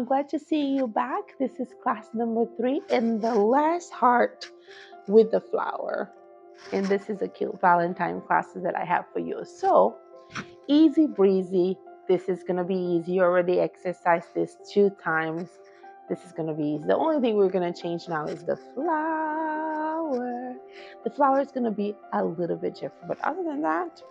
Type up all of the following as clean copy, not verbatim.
glad to see you back. This is class number 3 and the last heart with the flower. And this is a cute Valentine class that I have for you. So, easy breezy. This is going to be easy. You already exercised this 2 times. This is going to be easy. The only thing we're going to change now is the flower. The flower is going to be a little bit different. But other than that,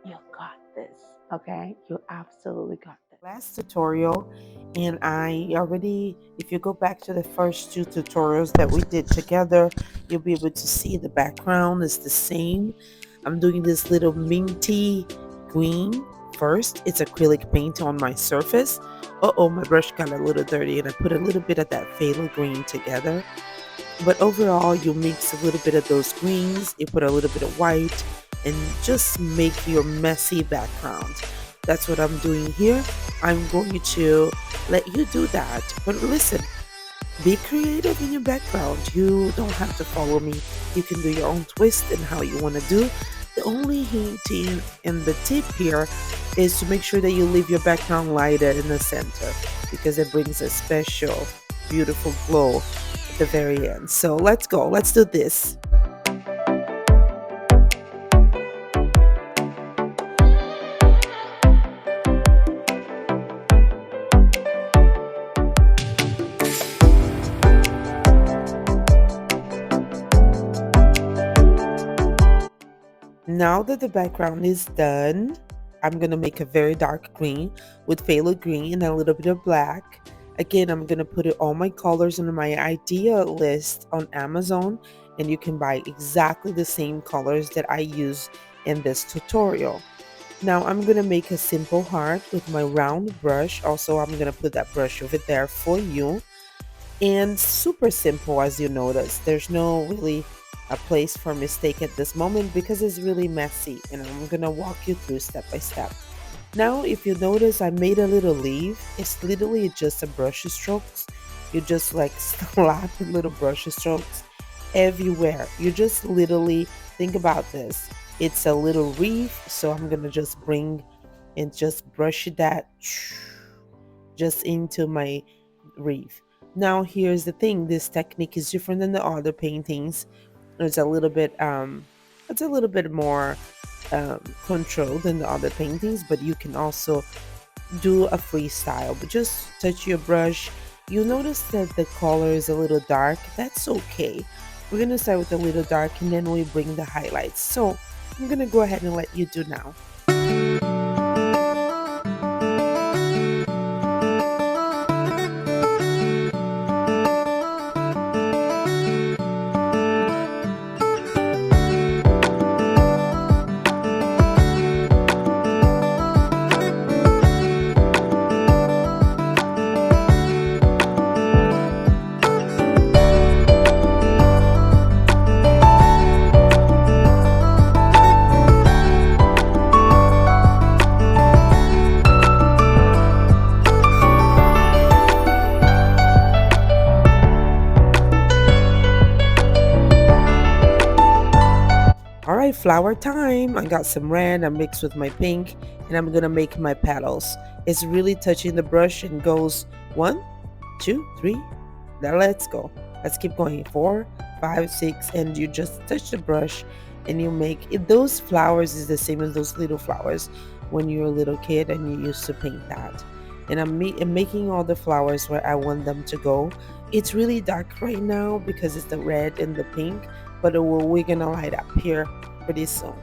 you got this. Okay? You absolutely got this. Last tutorial, and I already, if you go back to the first 2 tutorials that we did together, you'll be able to see the background is the same. I'm doing this little minty green first. It's acrylic paint on my surface. Uh-oh, my brush got a little dirty, and I put a little bit of that phthalo green together. But overall, you mix a little bit of those greens, you put a little bit of white, and just make your messy background. That's what I'm doing here. I'm going to let you do that. But listen, be creative in your background. You don't have to follow me. You can do your own twist and how you want to do. The only hint and the tip here is to make sure that you leave your background lighter in the center, because it brings a special, beautiful glow at the very end. So let's go. Let's do this. Now that the background is done, I'm going to make a very dark green with phthalo green and a little bit of black. Again, I'm going to put all my colors on my idea list on Amazon, and you can buy exactly the same colors that I use in this tutorial. Now I'm going to make a simple heart with my round brush. Also, I'm going to put that brush over there for you. And super simple, as you notice. There's no really a place for mistake at this moment because it's really messy, and I'm gonna walk you through step by step. Now, if you notice, I made a little leaf. It's literally just a brush strokes. You just like slap little brush strokes everywhere. You just literally think about this. It's a little wreath, so I'm gonna just bring and just brush that just into my wreath. Now here's the thing, this technique is different than the other paintings. It's a little bit more controlled than the other paintings, but you can also do a freestyle. But just touch your brush. You'll notice that the color is a little dark. That's okay. We're gonna start with a little dark, and then we bring the highlights. So I'm gonna go ahead and let you do now. Alright, flower time. I got some red, I mixed with my pink, and I'm gonna make my petals. It's really touching the brush and goes 1, 2, 3. Now let's go. Let's keep going. 4, 5, 6, and you just touch the brush and you make it. Those flowers is the same as those little flowers when you're a little kid and you used to paint that. And I'm making all the flowers where I want them to go. It's really dark right now because it's the red and the pink, but we're gonna light up here pretty soon.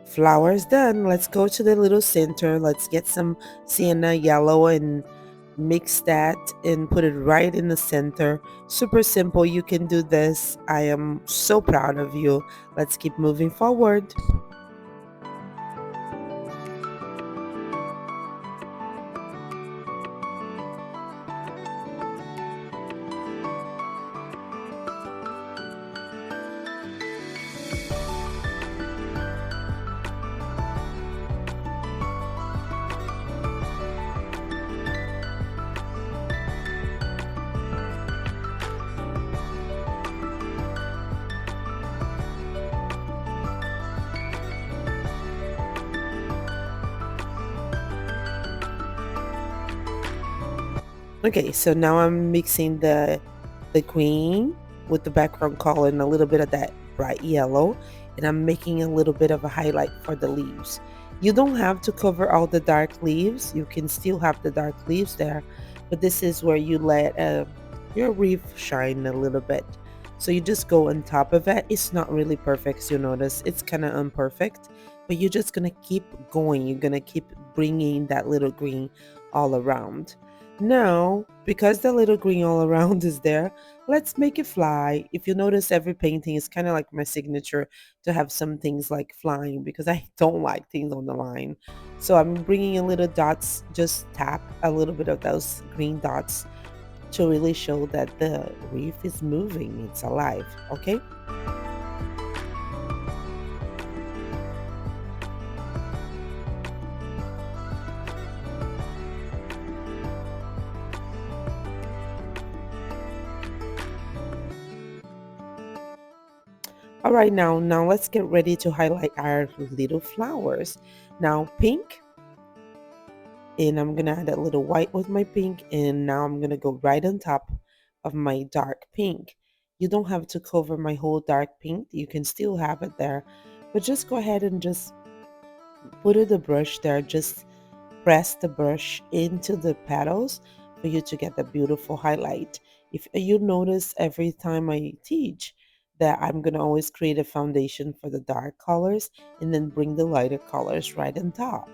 Flowers done. Let's go to the little center. Let's get some sienna yellow and mix that and put it right in the center. Super simple. You can do this. I am so proud of you. Let's keep moving forward. Okay, so now I'm mixing the green with the background color and a little bit of that bright yellow, and I'm making a little bit of a highlight for the leaves. You don't have to cover all the dark leaves. You can still have the dark leaves there, but this is where you let your wreath shine a little bit. So you just go on top of it. It's not really perfect, so you notice it's kind of imperfect, but you're just gonna keep going. You're gonna keep bringing that little green all around. Now, because the little green all around is there, let's make it fly. If you notice, every painting is kind of like my signature to have some things like flying because I don't like things on the line. So I'm bringing a little dots, just tap a little bit of those green dots to really show that the reef is moving, it's alive, okay? All right, now let's get ready to highlight our little flowers. Now pink, and I'm gonna add a little white with my pink, and now I'm gonna go right on top of my dark pink. You don't have to cover my whole dark pink, you can still have it there, but just go ahead and just put the brush there, just press the brush into the petals for you to get the beautiful highlight. If you notice every time I teach that I'm gonna always create a foundation for the dark colors and then bring the lighter colors right on top.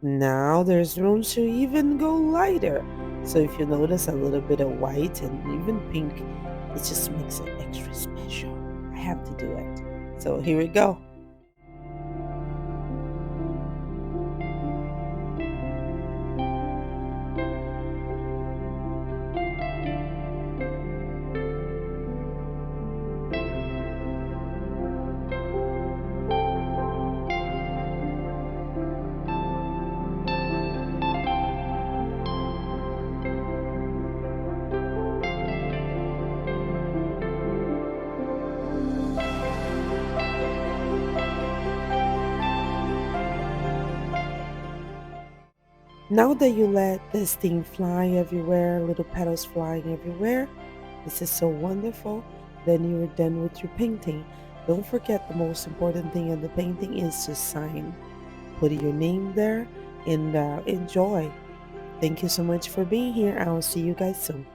Now there's room to even go lighter. So if you notice a little bit of white and even pink, it just makes it extra special. I have to do it. So here we go. Now that you let this thing fly everywhere, little petals flying everywhere, this is so wonderful. Then you're done with your painting. Don't forget the most important thing in the painting is to sign. Put your name there and enjoy. Thank you so much for being here. I will see you guys soon.